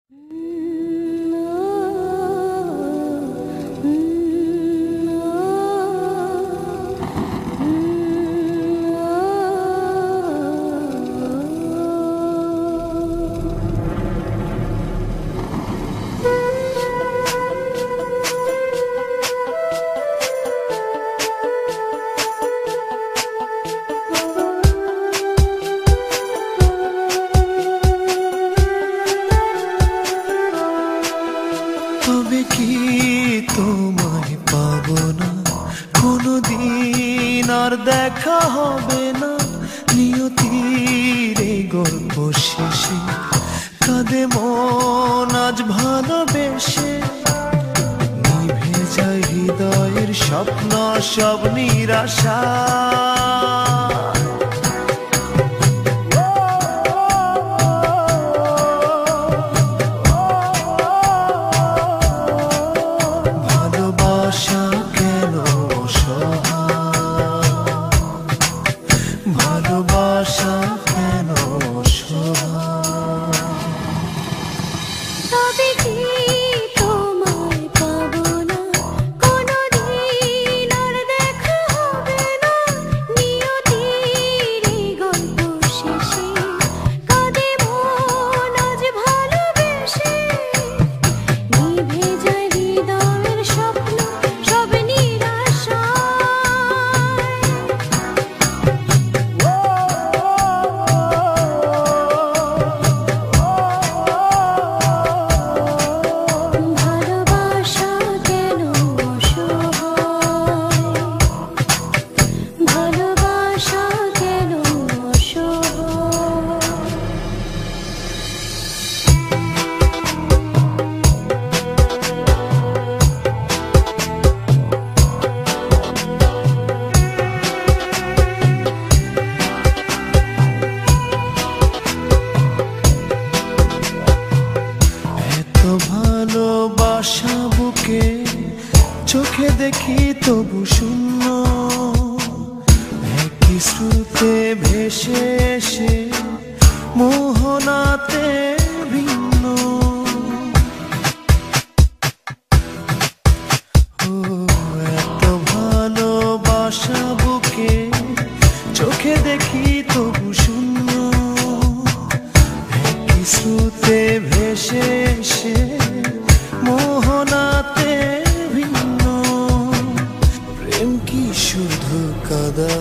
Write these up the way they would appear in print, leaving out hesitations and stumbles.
তবে কি তোমায় পাবো না, কোনোদিন আর দেখা হবে না। নিয়তির এই গল্প শেষে কাঁদে মন আজ ভালোবেসে। নিভে যায় হৃদয়ের স্বপ্ন সব নিরাশা। ভালোবাসা কেন তবে কি তোমায় পাবো না, কোনোদিন আর দেখা হবে না। নিয়তির এই গল্প শেষে কাঁদে মন আজ ভালোবেসে। নিভে যায় হৃদয়ের স্বপ্ন সব নিরাশা। ভালোবাসা বুকে চোখে দেখি তবু শূন্য। একই স্রোতে ভেসে এসে মোহনাতে ভিন্ন। ও এত ভালোবাসা বুকে চোখে দেখি তবু শূন্য। একই স্রোতে ভেসে এসে মোহনাতে ভিন্ন। প্রেম কি শুধু কাদা?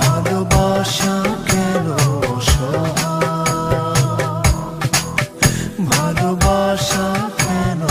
ভালোবাসা কেন ভালোবাসা কেন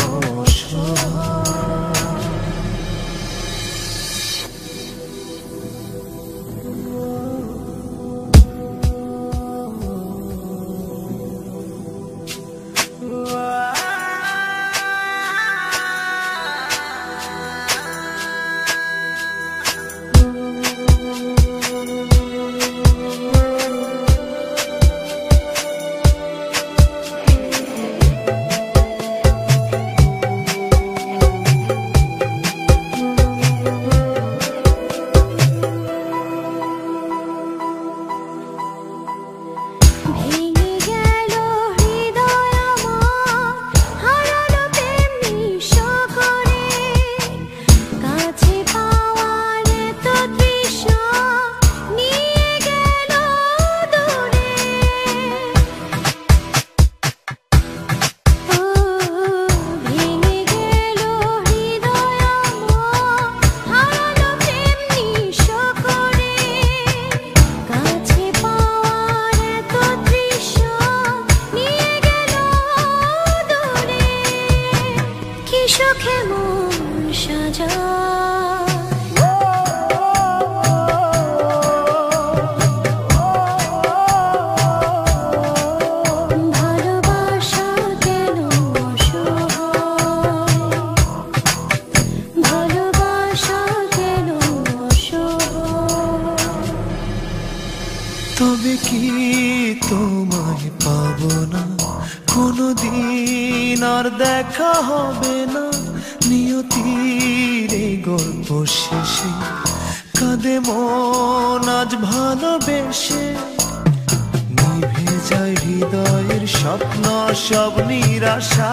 সুখে মন সাজায়। ভালোবাসা কেন অসহায়, ভালোবাসা কেন অসহায়। তবে কি তোমায় পাবো না, কোনোদিন আর দেখা হবে না। নিয়তির এই গল্প শেষে কাঁদে মন আজ ভালোবেসে, নিভে যায় হৃদয়ের স্বপ্ন সব নিরাশা।